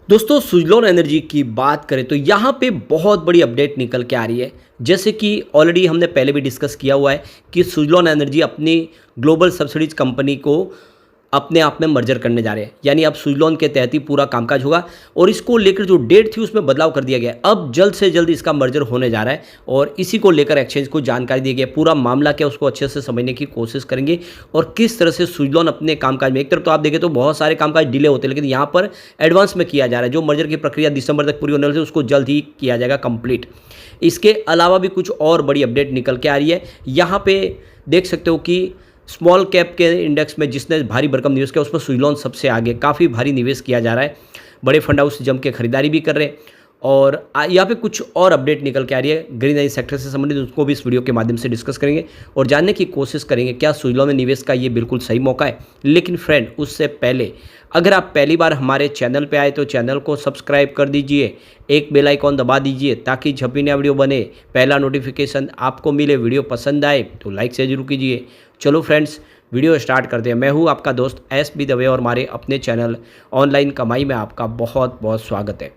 दोस्तों सुजलॉन एनर्जी की बात करें तो यहाँ पे बहुत बड़ी अपडेट निकल के आ रही है। जैसे कि ऑलरेडी हमने पहले भी डिस्कस किया हुआ है कि सुजलॉन एनर्जी अपनी ग्लोबल सब्सिडीज कंपनी को अपने आप में मर्जर करने जा रहे हैं, यानी अब सुजलॉन के तहत ही पूरा कामकाज होगा और इसको लेकर जो डेट थी उसमें बदलाव कर दिया गया है। अब जल्द से जल्द इसका मर्जर होने जा रहा है और इसी को लेकर एक्सचेंज को जानकारी दी गई है। पूरा मामला क्या उसको अच्छे से समझने की कोशिश करेंगे और किस तरह से सुजलॉन अपने कामकाज में, एक तरफ तो आप देखें तो बहुत सारे कामकाज डिले होते हैं, लेकिन यहाँ पर एडवांस में किया जा रहा है। जो मर्जर की प्रक्रिया दिसंबर तक पूरी होने वाली है उसको जल्द ही किया जाएगा कंप्लीट। इसके अलावा भी कुछ और बड़ी अपडेट निकल के आ रही है। यहाँ पे देख सकते हो कि स्मॉल कैप के इंडेक्स में जिसने भारी भरकम निवेश किया उसमें सुजलॉन सबसे आगे, काफ़ी भारी निवेश किया जा रहा है। बड़े फंड हाउस जम के खरीदारी भी कर रहे हैं और यहाँ पे कुछ और अपडेट निकल के आ रही है ग्रीन एनर्जी सेक्टर से संबंधित, उसको भी इस वीडियो के माध्यम से डिस्कस करेंगे और जानने की कोशिश करेंगे क्या सुजलॉन में निवेश का ये बिल्कुल सही मौका है। लेकिन फ्रेंड उससे पहले अगर आप पहली बार हमारे चैनल पे आए तो चैनल को सब्सक्राइब कर दीजिए, एक बेल आइकॉन दबा दीजिए ताकि जब भी नया वीडियो बने पहला नोटिफिकेशन आपको मिले। वीडियो पसंद आए तो लाइक से जरूर कीजिए। चलो फ्रेंड्स वीडियो स्टार्ट करते हैं। मैं हूं आपका दोस्त एस.बी. दवे और हमारे अपने चैनल ऑनलाइन कमाई में आपका बहुत बहुत स्वागत है।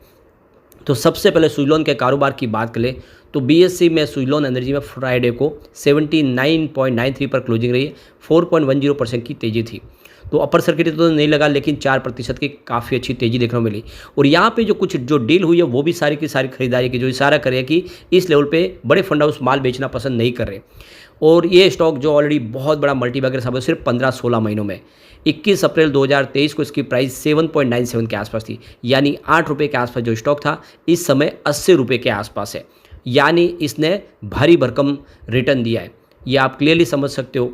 तो सबसे पहले सुजलॉन के कारोबार की बात करें तो बीएससी में सुजलॉन एनर्जी में फ्राइडे को 79.93 पर क्लोजिंग रही है। 4.10% की तेज़ी थी। तो अपर सर्किट तो नहीं लगा, लेकिन 4% की काफ़ी अच्छी तेज़ी देखने को मिली। और यहाँ पे जो डील हुई है वो भी सारी की सारी खरीदारी की, जो इशारा करे कि इस लेवल पे बड़े फंड हाउस माल बेचना पसंद नहीं कर रहे। और ये स्टॉक जो ऑलरेडी बहुत बड़ा मल्टीबैगर साबित हुआ सिर्फ 15-16 महीनों में। 21 अप्रैल 2023 को इसकी प्राइस 7.97 के आसपास थी, यानी 8 रुपये के आसपास जो स्टॉक था इस समय 80 रुपये के आसपास है, यानी इसने भारी भरकम रिटर्न दिया है। ये आप क्लियरली समझ सकते हो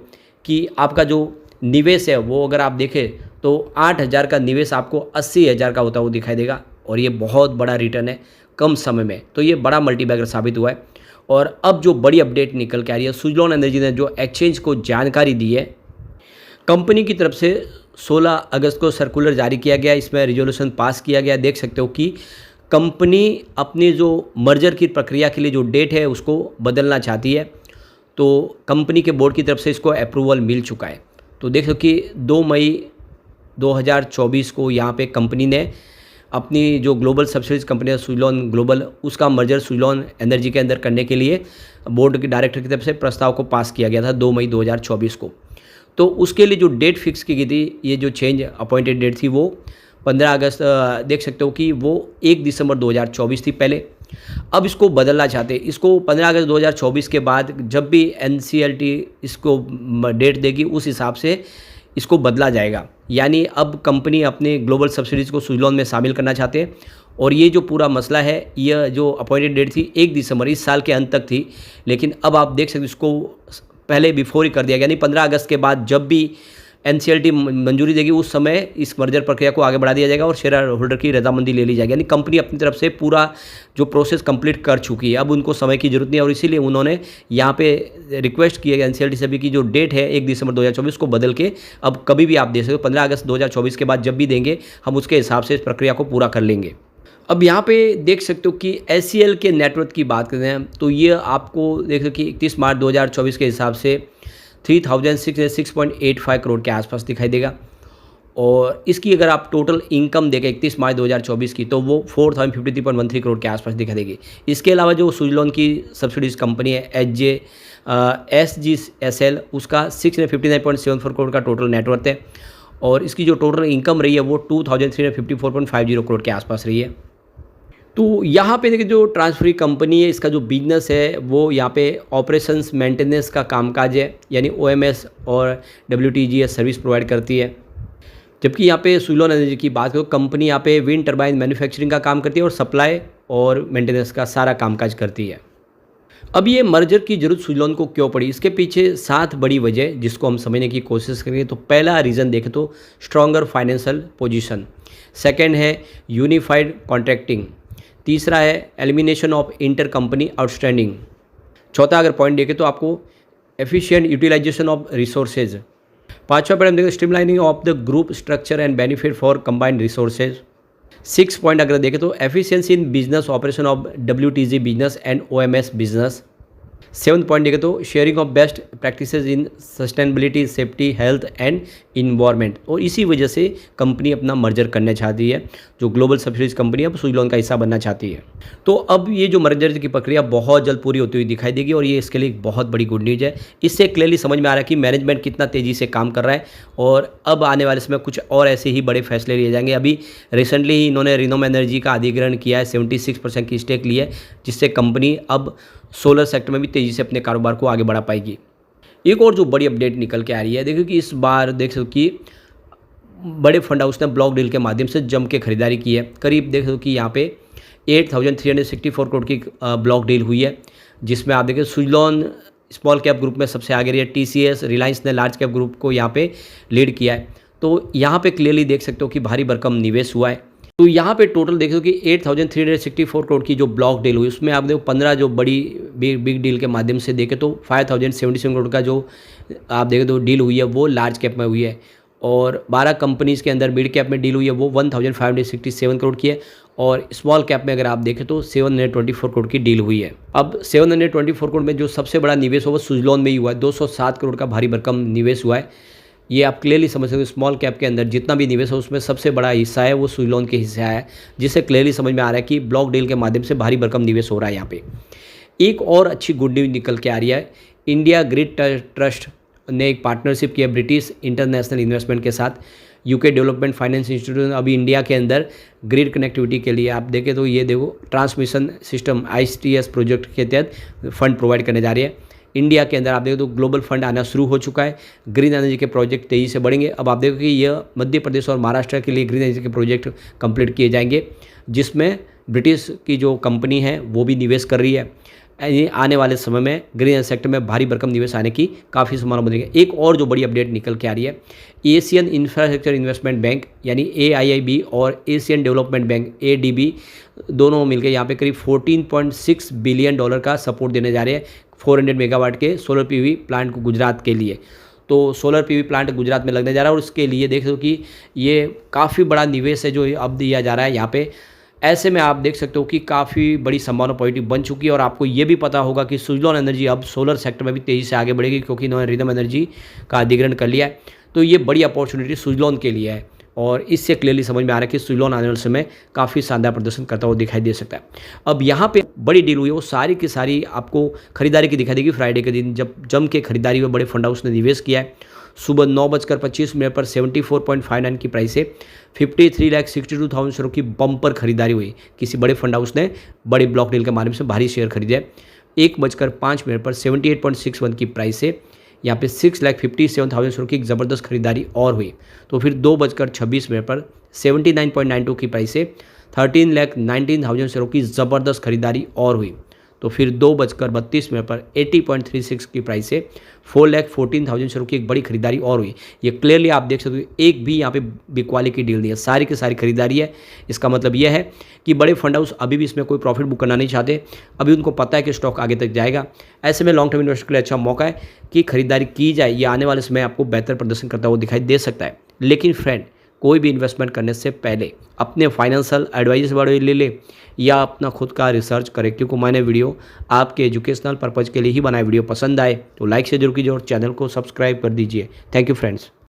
कि आपका जो निवेश है वो अगर आप देखें तो 8,000 का निवेश आपको 80,000 का होता हुआ दिखाई देगा और ये बहुत बड़ा रिटर्न है कम समय में। तो ये बड़ा मल्टीबैगर साबित हुआ है। और अब जो बड़ी अपडेट निकल के आ रही है, सुजलॉन एनर्जी ने जो एक्सचेंज को जानकारी दी है, कंपनी की तरफ से 16 अगस्त को सर्कुलर जारी किया गया, इसमें रिजोल्यूशन पास किया गया। देख सकते हो कि कंपनी अपनी जो मर्जर की प्रक्रिया के लिए जो डेट है उसको बदलना चाहती है। तो कंपनी के बोर्ड की तरफ से इसको अप्रूवल मिल चुका है। तो देख लो कि 2 मई 2024 को यहाँ पे कंपनी ने अपनी जो ग्लोबल सब्सिडीज कंपनी है सुजलॉन ग्लोबल, उसका मर्जर सुजलॉन एनर्जी के अंदर करने के लिए बोर्ड के डायरेक्टर की तरफ से प्रस्ताव को पास किया गया था 2 मई 2024 को। तो उसके लिए जो डेट फिक्स की गई थी, ये जो चेंज अपॉइंटेड डेट थी वो 15 अगस्त, देख सकते हो कि वो 1 दिसंबर 2024 थी पहले। अब इसको बदलना चाहते हैं, इसको 15 अगस्त 2024 के बाद जब भी एनसीएलटी इसको डेट देगी उस हिसाब से इसको बदला जाएगा। यानी अब कंपनी अपने ग्लोबल सब्सिडीज़ को सुजलॉन में शामिल करना चाहते हैं और ये जो पूरा मसला है, यह जो अपॉइंटेड डेट थी 1 दिसंबर इस साल के अंत तक थी, लेकिन अब आप देख सकते इसको पहले बिफोर ही कर दिया गया, यानी 15 अगस्त के बाद जब भी एनसीएलटी मंजूरी देगी उस समय इस मर्जर प्रक्रिया को आगे बढ़ा दिया जाएगा और शेयर होल्डर की रजामंदी ले ली जाएगी। यानी कंपनी अपनी तरफ से पूरा जो प्रोसेस कंप्लीट कर चुकी है, अब उनको समय की जरूरत नहीं है और इसीलिए उन्होंने यहाँ पे रिक्वेस्ट की है एनसीएलटी से भी कि जो डेट है 1 दिसंबर 2024 को बदल के अब कभी भी आप दे सकते हो, 15 अगस्त 2024 के बाद जब भी देंगे हम उसके हिसाब से इस प्रक्रिया को पूरा कर लेंगे। अब यहाँ पे देख सकते हो कि एससीएल के नेटवर्थ की बात करते हैं तो ये आपको देख सकते कि 31 मार्च 2024 के हिसाब से 3,606.85 करोड़ के आसपास दिखाई देगा। और इसकी अगर आप टोटल इनकम देखें 31 मार्च 2024 की तो वो 4,053.13 करोड़ के आसपास दिखाई देगी। इसके अलावा जो सुजलॉन की सब्सिडीज कंपनी है SGSL, उसका 659.74 करोड़ का टोटल नेटवर्थ है और इसकी जो टोटल इनकम रही है वो 2,354.50 करोड़ के आसपास रही है। तो यहाँ पे देखिए जो ट्रांसफरी कंपनी है इसका जो बिजनेस है वो यहाँ पे ऑपरेशंस मेंटेनेंस का कामकाज है, यानी OMS और WTGS सर्विस प्रोवाइड करती है। जबकि यहाँ पे सुजलॉन एनर्जी की बात करो, कंपनी यहाँ पे विंड टरबाइन मैन्युफैक्चरिंग का काम करती है और सप्लाई और मेंटेनेंस का सारा कामकाज करती है। अब ये मर्जर की जरूरत सुजलॉन को क्यों पड़ी, इसके पीछे 7 बड़ी वजह जिसको हम समझने की कोशिश करेंगे। तो पहला रीज़न देखें तो स्ट्रॉन्गर फाइनेंशियल पोजीशन, सेकंड है यूनिफाइड कॉन्ट्रैक्टिंग, तीसरा है elimination of inter company outstanding, चौथा अगर पॉइंट देखें तो आपको एफिशिएंट यूटिलाइजेशन ऑफ रिसोर्सेज, पांचवा पॉइंट देखें streamlining of the group structure and benefit for combined resources, 6 point अगर देखें तो efficiency in business operation of WTG business and OMS business, seventh point देखें तो sharing of best practices in sustainability, safety, health and environment. और इसी वजह से company अपना मर्जर करना चाहती है, जो ग्लोबल सब्सिडीज कंपनी है, अब सुजलॉन का हिस्सा बनना चाहती है। तो अब ये जो मर्जर की प्रक्रिया बहुत जल्द पूरी होती हुई दिखाई देगी और ये इसके लिए एक बहुत बड़ी गुड न्यूज़ है। इससे क्लियरली समझ में आ रहा है कि मैनेजमेंट कितना तेज़ी से काम कर रहा है और अब आने वाले समय कुछ और ऐसे ही बड़े फैसले लिए जाएंगे। अभी रिसेंटली ही इन्होंने रिनोम एनर्जी का अधिग्रहण किया है, 76% की स्टेक ली है, जिससे कंपनी अब सोलर सेक्टर में भी तेज़ी से अपने कारोबार को आगे बढ़ा पाएगी। एक और जो बड़ी अपडेट निकल के आ रही है, देखो कि इस बार देख सकते हो कि बड़े फंड हाउस ने ब्लॉक डील के माध्यम से जम के खरीदारी की है। करीब देख सकते हो कि यहाँ पे 8,364 करोड़ की ब्लॉक डील हुई है, जिसमें आप देखें सुजलॉन स्मॉल कैप ग्रुप में सबसे आगे रही है। TCS, रिलायंस ने लार्ज कैप ग्रुप को यहाँ पे लीड किया है। तो यहाँ पे क्लियरली देख सकते हो कि भारी भरकम निवेश हुआ है। तो यहाँ पे टोटल देखो कि 8,364 करोड़ की जो ब्लॉक डील हुई, उसमें आप देखो 15 जो बड़ी बिग डील के माध्यम से देखें तो 5,077 करोड़ का जो आप देखें तो डील हुई है वो लार्ज कैप में हुई है, और 12 कंपनीज़ के अंदर मिड कैप में डील हुई है वो 1,567 करोड़ की है, और स्मॉल कैप में अगर आप देखें तो 724 करोड़ की डील हुई है। अब 724 करोड़ में जो सबसे बड़ा निवेश हो वो सुजलॉन में ही हुआ है, 207 करोड़ का भारी भरकम निवेश हुआ है। ये आप क्लियरली समझ सकते हो, स्मॉल कैप के अंदर जितना भी निवेश है उसमें सबसे बड़ा हिस्सा है वो सुजलॉन के हिस्सा है, जिससे क्लियरली समझ में आ रहा है कि ब्लॉक डील के माध्यम से भारी भरकम निवेश हो रहा है। यहाँ पे एक और अच्छी गुड न्यूज़ निकल के आ रही है। इंडिया ग्रिड ट्रस्ट ने एक पार्टनरशिप किया ब्रिटिश इंटरनेशनल इन्वेस्टमेंट के साथ। यूके डेवलपमेंट फाइनेंस इंस्टीट्यूट अभी इंडिया के अंदर ग्रिड कनेक्टिविटी के लिए आप देखें तो ये देखो ट्रांसमिशन सिस्टम ISTS प्रोजेक्ट के तहत फंड प्रोवाइड करने जा रही है। इंडिया के अंदर आप देखो तो ग्लोबल फंड आना शुरू हो चुका है। ग्रीन एनर्जी के प्रोजेक्ट तेज़ी से बढ़ेंगे। अब आप देखो कि यह मध्य प्रदेश और महाराष्ट्र के लिए ग्रीन एनर्जी के प्रोजेक्ट कंप्लीट किए जाएंगे, जिसमें ब्रिटिश की जो कंपनी है वो भी निवेश कर रही है। आने वाले समय में ग्रीन एनर्जी सेक्टर में भारी भरकम निवेश आने की काफ़ी संभावना बनेगी। एक और जो बड़ी अपडेट निकल के आ रही है, एशियन इंफ्रास्ट्रक्चर इन्वेस्टमेंट बैंक यानी AIIB और एशियन डेवलपमेंट बैंक ADB दोनों मिलकर यहाँ पे करीब $14.6 बिलियन का सपोर्ट देने जा रहे हैं 400 मेगावाट के सोलर PV प्लांट को गुजरात के लिए। तो सोलर PV प्लांट गुजरात में लगने जा रहा है और उसके लिए देख सकते हो कि ये काफ़ी बड़ा निवेश है जो अब दिया जा रहा है यहाँ पे। ऐसे में आप देख सकते हो कि काफ़ी बड़ी संभावना पॉजिटिव बन चुकी है, और आपको ये भी पता होगा कि सुजलॉन एनर्जी अब सोलर सेक्टर में भी तेज़ी से आगे बढ़ेगी, क्योंकि इन्होंने रिदम एनर्जी का अधिग्रहण कर लिया है। तो ये बड़ी अपॉर्चुनिटी सुजलॉन के लिए है, और इससे क्लियरली समझ में आ रहा है कि सुजलॉन आने वाले समय काफ़ी शानदार प्रदर्शन करता हुआ दिखाई दे सकता है। अब यहाँ पे बड़ी डील हुई है वो सारी की सारी आपको खरीदारी की दिखाई देगी फ्राइडे के दिन, जब जम के खरीदारी में बड़े फंड हाउस ने निवेश किया है। सुबह 9:25 पर 74.59 की प्राइस से 53,62,000 शेयरों की बम्पर खरीदारी हुई। किसी बड़े फंड हाउस ने बड़े ब्लॉक डील के माध्यम से भारी शेयर खरीदे। 1:05 पर 78.61 की प्राइस से यहाँ पे 6,57,000 शेयरों की एक ज़बरदस्त खरीदारी और हुई। तो फिर 2:26 पर 79.92 की प्राइस से 13,19,000 शेयरों की ज़बरदस्त खरीदारी और हुई। तो फिर 2:32 पर 80.36 की प्राइस से 4,14,000 शेयरों की एक बड़ी खरीदारी और हुई। ये क्लियरली आप देख सकते हो, एक भी यहाँ पे बिकवाली की डील नहीं है, सारी की सारी खरीदारी है। इसका मतलब यह है कि बड़े फंड हाउस अभी भी इसमें कोई प्रॉफिट बुक करना नहीं चाहते। अभी उनको पता है कि स्टॉक आगे तक जाएगा। ऐसे में लॉन्ग टर्म इन्वेस्टर के लिए अच्छा मौका है कि खरीदारी की जाए। ये आने वाले समय आपको बेहतर प्रदर्शन करता हुआ दिखाई दे सकता है। लेकिन फ्रेंड, कोई भी इन्वेस्टमेंट करने से पहले अपने फाइनेंशियल एडवाइजर से ले ले या अपना खुद का रिसर्च करें, क्योंकि मैंने वीडियो आपके एजुकेशनल पर्पज़ के लिए ही बनाए। वीडियो पसंद आए तो लाइक से जरूर कीजिए और चैनल को सब्सक्राइब कर दीजिए। Thank you friends.